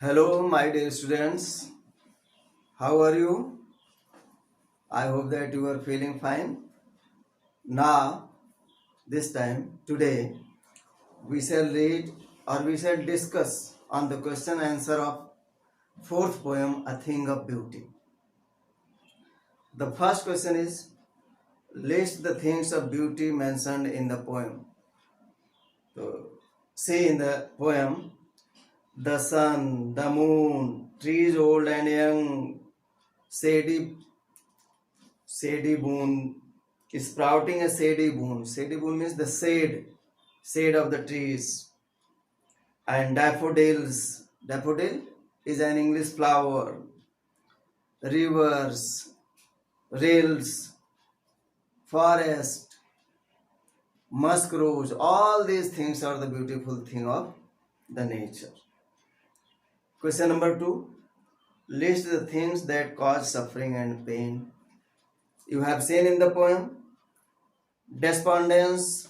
Hello, my dear students. How are you? I hope that you are feeling fine. Now, this time, today, we shall read or we shall discuss on the question answer of fourth poem, A Thing of Beauty. The first question is, list the things of beauty mentioned in the poem. So, see in the poem, the sun, the moon, trees old and young, shady boon, sprouting a shady boon. Shady boon means the shade of the trees. And daffodils. Daffodil is an English flower. Rivers, rills, forest, musk rose. All these things are the beautiful thing of the nature. Question number 2. List the things that cause suffering and pain. You have seen in the poem despondence,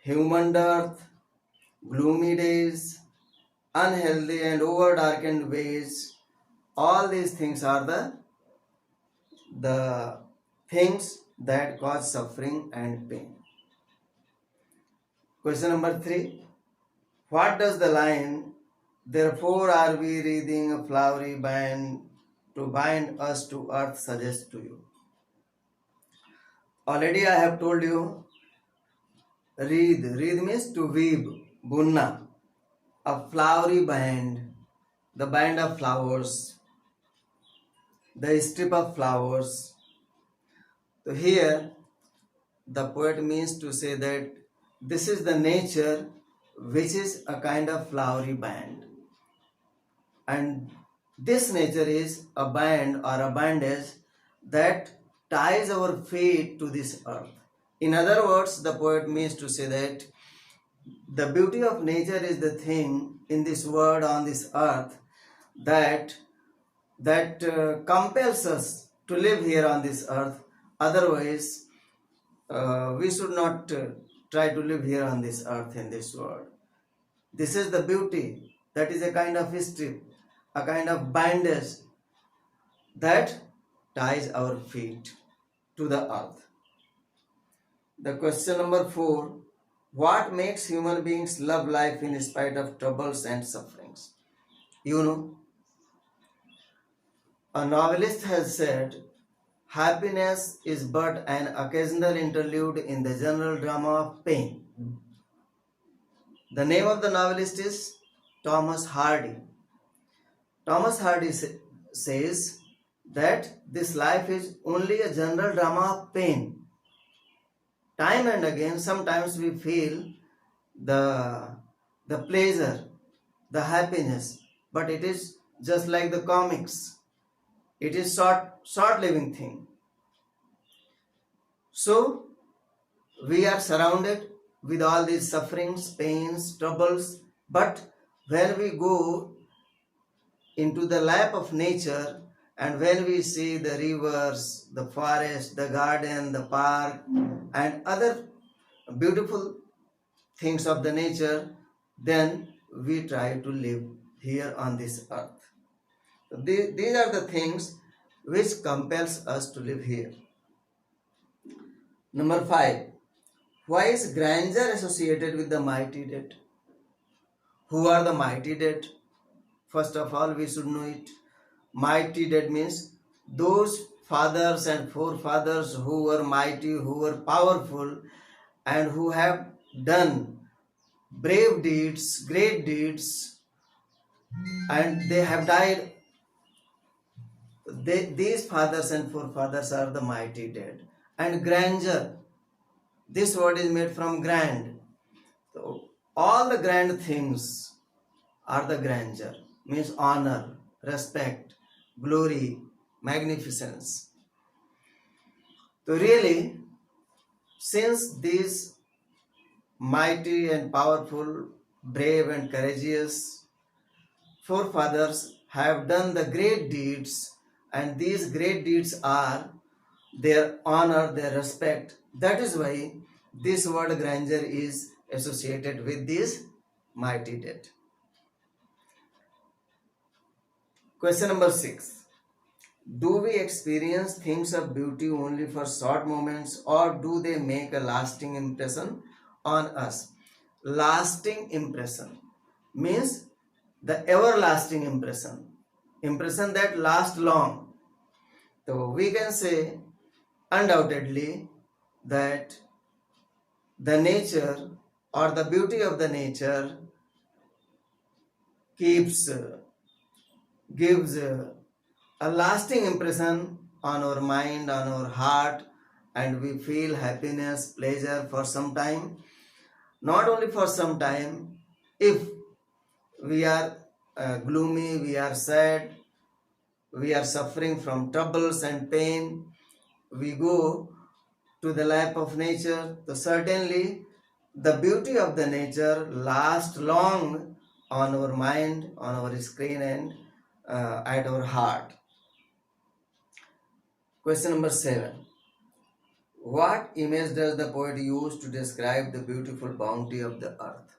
human dearth, gloomy days, unhealthy and over darkened ways. All these things are the things that cause suffering and pain. Question number 3. What does the line, therefore are we wreathing a flowery band to bind us to earth, suggest to you? Already I have told you, wreath. Wreath means to weave, bunna, a flowery band, the band of flowers, the strip of flowers. So here the poet means to say that this is the nature which is a kind of flowery band, and this nature is a band or a bandage that ties our feet to this earth. In other words, the poet means to say that the beauty of nature is the thing in this world on this earth that compels us to live here on this earth. Otherwise, we should not try to live here on this earth in this world. This is the beauty. That is a kind of history, a kind of bandage that ties our feet to the earth. The question number 4. What makes human beings love life in spite of troubles and sufferings? You know, a novelist has said, happiness is but an occasional interlude in the general drama of pain. The name of the novelist is Thomas Hardy. Thomas Hardy says that this life is only a general drama of pain. Time and again, sometimes we feel the pleasure, the happiness, but it is just like the comics. It is short living thing. So we are surrounded with all these sufferings, pains, troubles, but when we go into the lap of nature and when we see the rivers, the forest, the garden, the park, and other beautiful things of the nature, then we try to live here on this earth. So these are the things which compels us to live here. Number 5. Why is grandeur associated with the mighty dead? Who are the mighty dead? First of all, we should know it. Mighty dead means those fathers and forefathers who were mighty, who were powerful, and who have done brave deeds, great deeds, and they have died. These fathers and forefathers are the mighty dead. And grandeur, this word is made from grand. So all the grand things are the grandeur, means honor, respect, glory, magnificence. So really, since these mighty and powerful, brave and courageous forefathers have done the great deeds, and these great deeds are their honor, their respect. That is why this word grandeur is associated with this mighty dead. Question number 6. Do we experience things of beauty only for short moments, or do they make a lasting impression on us? Lasting impression means the everlasting impression, impression that lasts long. So we can say undoubtedly that the nature or the beauty of the nature keeps gives a lasting impression on our mind, on our heart, and we feel happiness, pleasure for some time. Not only for some time, if we are gloomy, we are sad, we are suffering from troubles and pain, we go to the lap of nature, so certainly the beauty of the nature lasts long on our mind, on our screen, and at our heart. Question number 7. What image does the poet use to describe the beautiful bounty of the earth?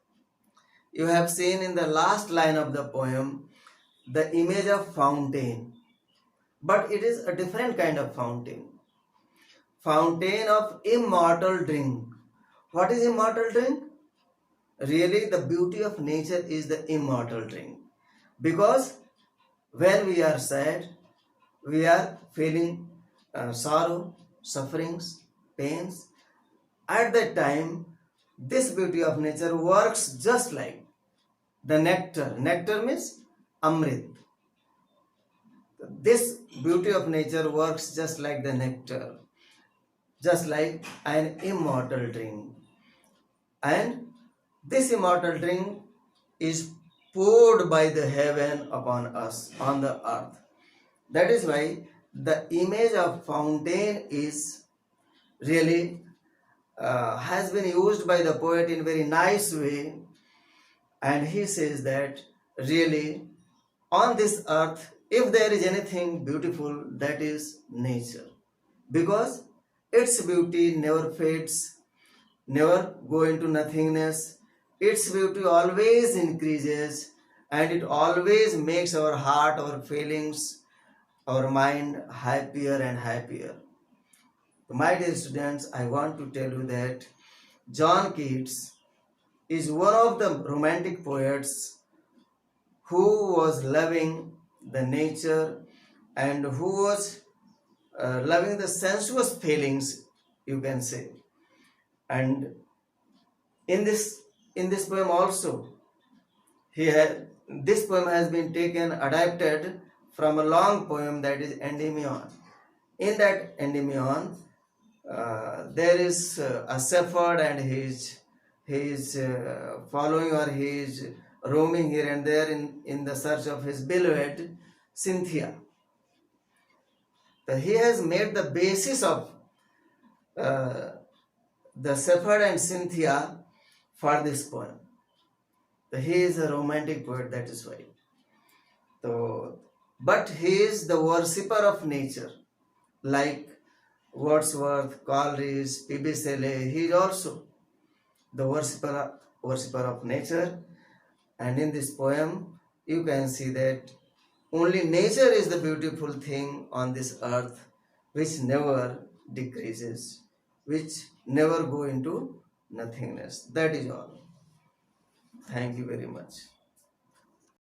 You have seen in the last line of the poem the image of fountain, but it is a different kind of fountain. Fountain of immortal drink. What is immortal drink? Really, the beauty of nature is the immortal drink. Because when we are sad, we are feeling sorrow, sufferings, pains. At that time, this beauty of nature works just like the nectar. Nectar means amrit. This beauty of nature works just like the nectar, just like an immortal drink. And this immortal drink is poured by the heaven upon us on the earth. That is why the image of fountain is really has been used by the poet in very nice way, and he says that really on this earth, if there is anything beautiful, that is nature, because its beauty never fades, never go into nothingness. Its beauty always increases, and it always makes our heart, our feelings, our mind happier and happier. My dear students, I want to tell you that John Keats is one of the romantic poets who was loving the nature and who was loving the sensuous feelings, you can say. And in this poem also, this poem has been taken, adapted from a long poem, that is Endymion. In that Endymion, there is a shepherd, and he is following, or he is roaming here and there in the search of his beloved Cynthia. So he has made the basis of uh, the shepherd and Cynthia for this poem. So he is a romantic poet, that is why. So, but he is the worshipper of nature, like Wordsworth, Coleridge, P.B. Shelley. He is also the worshipper of nature. And in this poem, you can see that only nature is the beautiful thing on this earth, which never decreases, which never go into nothingness. That is all. Thank you very much.